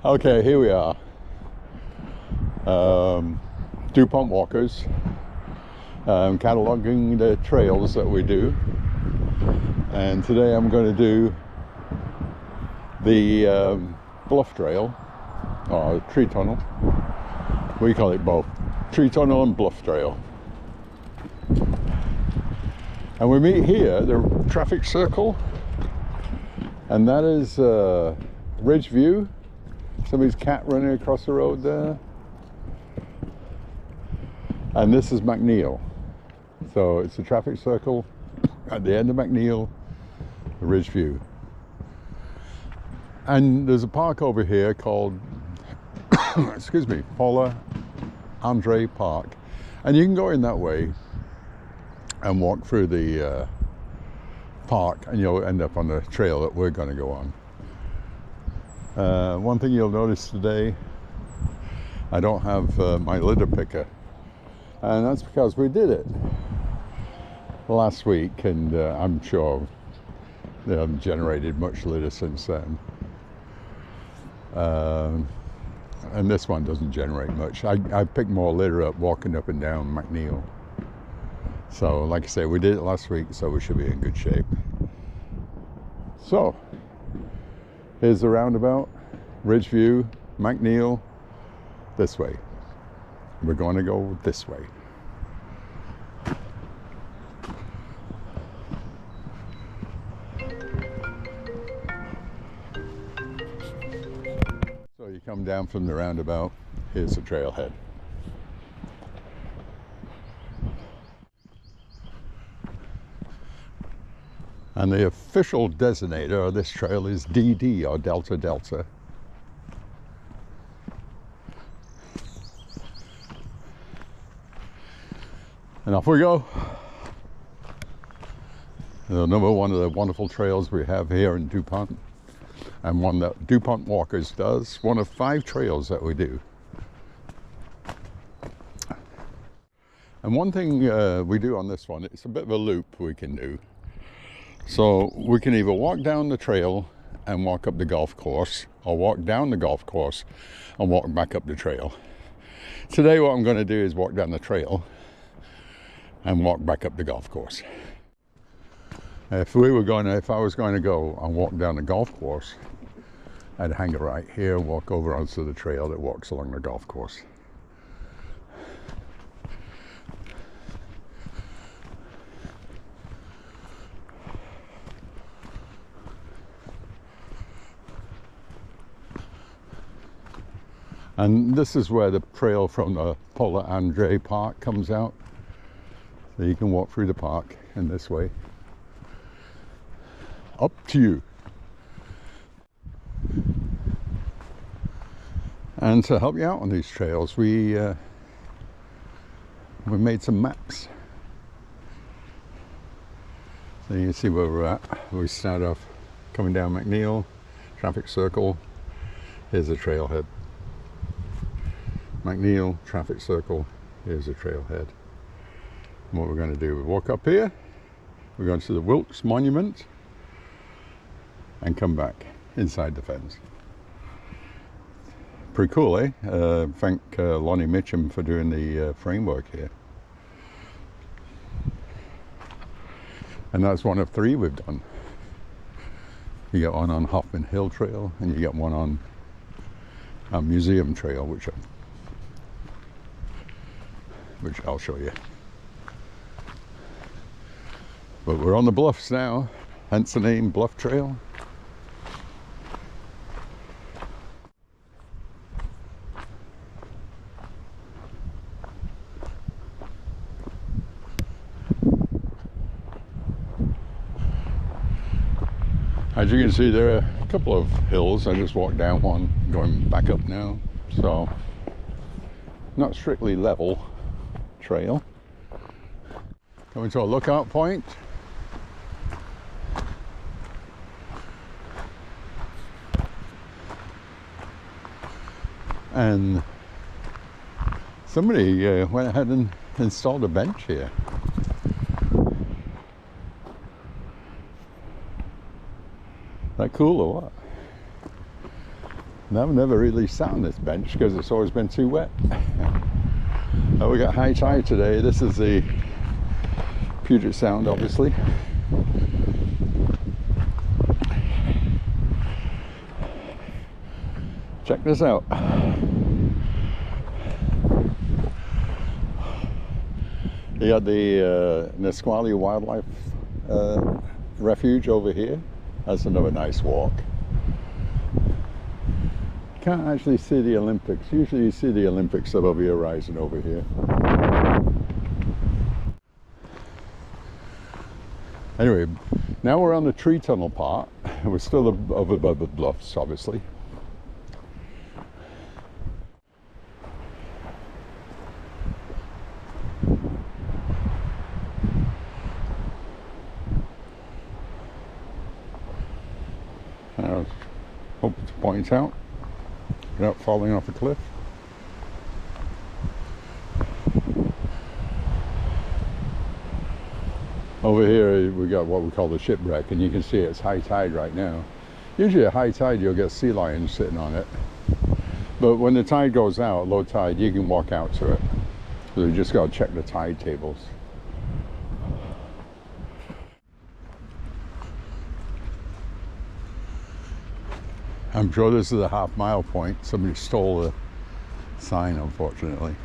Okay, here we are. DuPont Walkers, cataloging the trails that we do. And today I'm going to do the Bluff Trail, or Tree Tunnel. We call it both, Tree Tunnel and Bluff Trail. And we meet here at the traffic circle, and that is Ridge View. Somebody's cat running across the road there. And this is McNeil. So it's a traffic circle at the end of McNeil, Ridge View. And there's a park over here called, excuse me, Paula Andre Park. And you can go in that way and walk through the park, and you'll end up on the trail that we're going to go on. One thing you'll notice today, I don't have my litter picker, and that's because we did it last week, and I'm sure they haven't generated much litter since then. And this one doesn't generate much. I picked more litter up walking up and down McNeil. So like I say, we did it last week, so we should be in good shape. So here's the roundabout, Ridgeview, McNeil, this way. We're going to go this way. So you come down from the roundabout, here's the trailhead. And the official designator of this trail is DD, or Delta Delta. And off we go. Another one of the wonderful trails we have here in DuPont, and one that DuPont Walkers does, one of 5 trails that we do. And one thing we do on this one, it's a bit of a loop we can do. So we can either walk down the trail and walk up the golf course, or walk down the golf course and walk back up the trail. Today what I'm going to do is walk down the trail and walk back up the golf course. If I was going to go and walk down the golf course, I'd hang a right here, walk over onto the trail that walks along the golf course. And this is where the trail from the Paula Andre Park comes out. So you can walk through the park in this way. Up to you. And to help you out on these trails, we made some maps. So you can see where we're at. We start off coming down McNeil, traffic circle. Here's the trailhead. McNeil, traffic circle, here's the trailhead. And what we're going to do, we walk up here, we're going to the Wilkes Monument, and come back inside the fence. Pretty cool, eh? Thank Lonnie Mitchum for doing the framework here. And that's one of 3 we've done. You get one on Hoffman Hill Trail, and you get one on Museum Trail, which I'll show you. But we're on the bluffs now, hence the name Bluff Trail. As you can see, there are a couple of hills. I just walked down one, going back up now. So, not strictly level trail. Coming to a lookout point. And somebody went ahead and installed a bench here. That cool or what? And I've never really sat on this bench because it's always been too wet. We got high tide today. This is the Puget Sound, obviously. Check this out. You got the Nisqually Wildlife Refuge over here. That's another nice walk. Can't actually see the Olympics. Usually you see the Olympics above the horizon over here. Anyway, now we're on the tree tunnel part. We're still above the bluffs, obviously. I hope to point out without falling off a cliff. Over here we got what we call the shipwreck, and you can see it's high tide right now. Usually at high tide you'll get sea lions sitting on it, but when the tide goes out, low tide, you can walk out to it. So you just got to check the tide tables. I'm sure this is a half-mile point. Somebody stole the sign, unfortunately.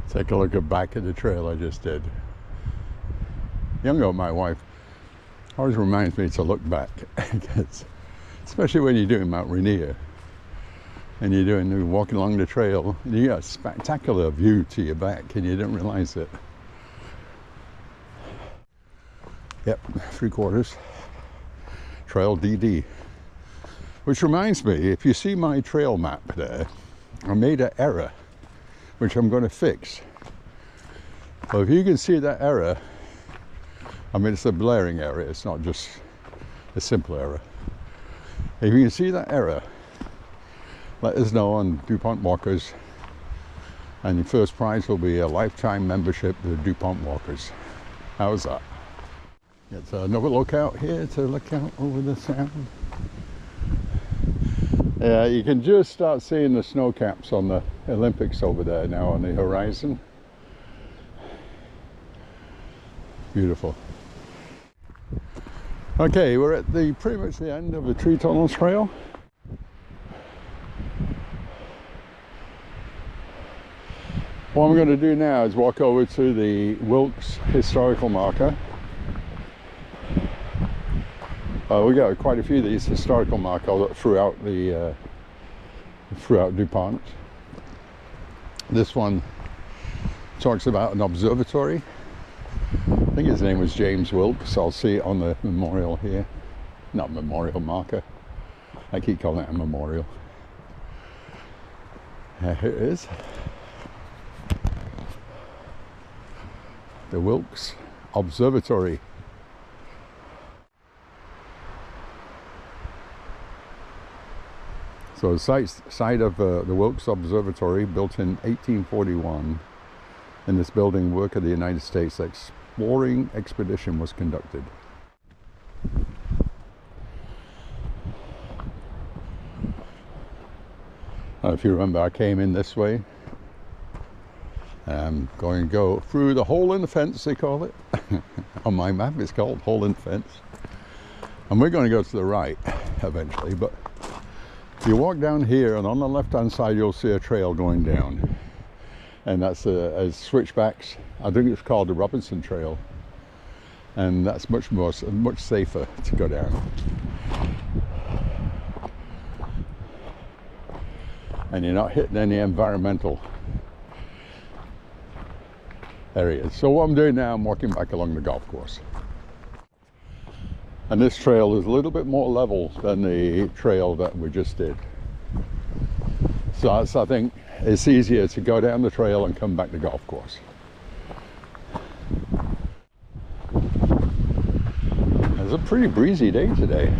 Take a look at back at the trail I just did. Younger, my wife, always reminds me to look back, especially when you're doing Mount Rainier and you're walking along the trail. You got a spectacular view to your back, and you didn't realize it. Yep, 3/4 trail DD. Which reminds me, if you see my trail map there, I made an error, which I'm going to fix. Well, if you can see that error, I mean, it's a blaring error, it's not just a simple error. If you can see that error, let us know on DuPont Walkers, and your first prize will be a lifetime membership to DuPont Walkers. How's that? It's another lookout here to look out over the sound. Yeah, you can just start seeing the snow caps on the Olympics over there now on the horizon. Beautiful. Okay, we're at pretty much the end of the tree tunnels trail. What I'm going to do now is walk over to the Wilkes historical marker. We got quite a few of these historical markers throughout DuPont. This one talks about an observatory. I think his name was James Wilkes. I'll see it on the memorial here. Not memorial marker. I keep calling it a memorial. Here it is. The Wilkes Observatory. So the site of the Wilkes Observatory, built in 1841. In this building, work of the United States exploring expedition was conducted. If you remember, I came in this way. I'm going to go through the hole in the fence, they call it. On my map, it's called hole in the fence. And we're going to go to the right eventually, but you walk down here, and on the left-hand side, you'll see a trail going down. And that's as switchbacks. I think it's called the Robinson Trail. And that's much safer to go down. And you're not hitting any environmental areas. So what I'm doing now, I'm walking back along the golf course. And this trail is a little bit more level than the trail that we just did. So I think it's easier to go down the trail and come back to the golf course. It's a pretty breezy day today.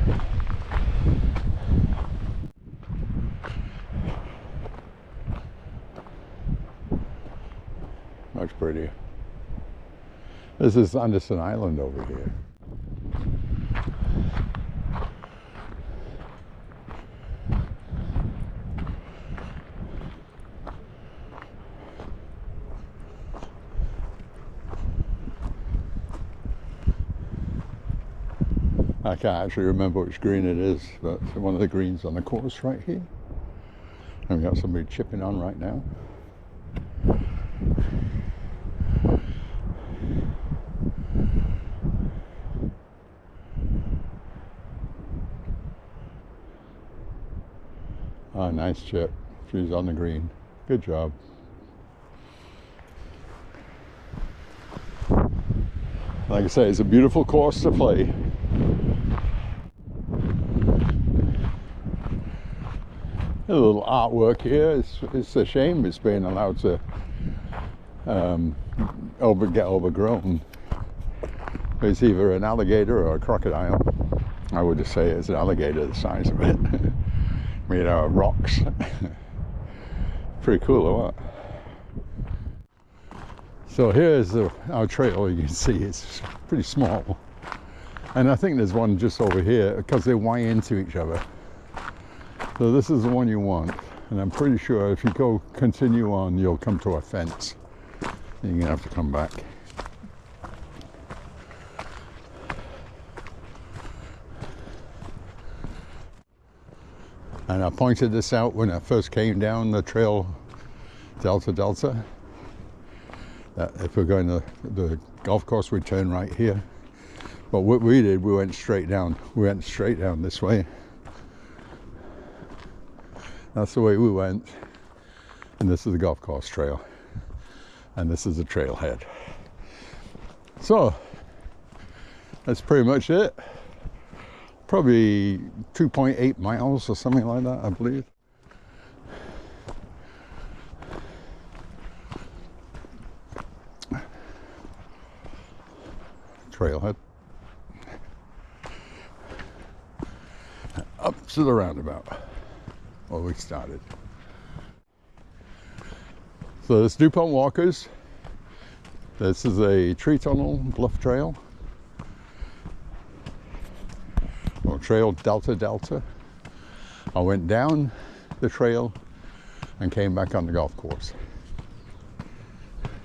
Much prettier. This is Anderson Island over here. I can't actually remember which green it is, but one of the greens on the course right here. And we got somebody chipping on right now. Oh, nice chip. She's on the green. Good job. Like I say, it's a beautiful course to play. A little artwork here. It's a shame it's being allowed to get overgrown. It's either an alligator or a crocodile. I would just say it's an alligator, the size of it. Made out of rocks. Pretty cool, or what? So here's our trail. You can see it's pretty small. And I think there's one just over here because they wind into each other. So this is the one you want, and I'm pretty sure if you continue on, you'll come to a fence. You're gonna have to come back. And I pointed this out when I first came down the trail, Delta, that if we're going to the golf course, we turn right here. But what we did, we went straight down. We went straight down this way. That's the way we went. And this is the golf course trail. And this is the trailhead. So, that's pretty much it. Probably 2.8 miles or something like that, I believe. Trailhead. Up to the roundabout where we started. So this DuPont Walkers. This is a tree tunnel bluff trail. Or trail Delta. I went down the trail and came back on the golf course.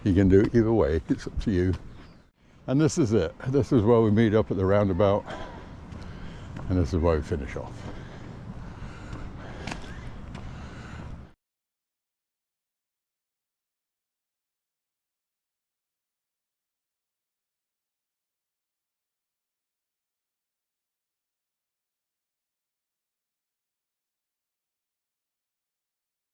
You can do it either way, it's up to you. And this is it. This is where we meet up at the roundabout. And this is where we finish off.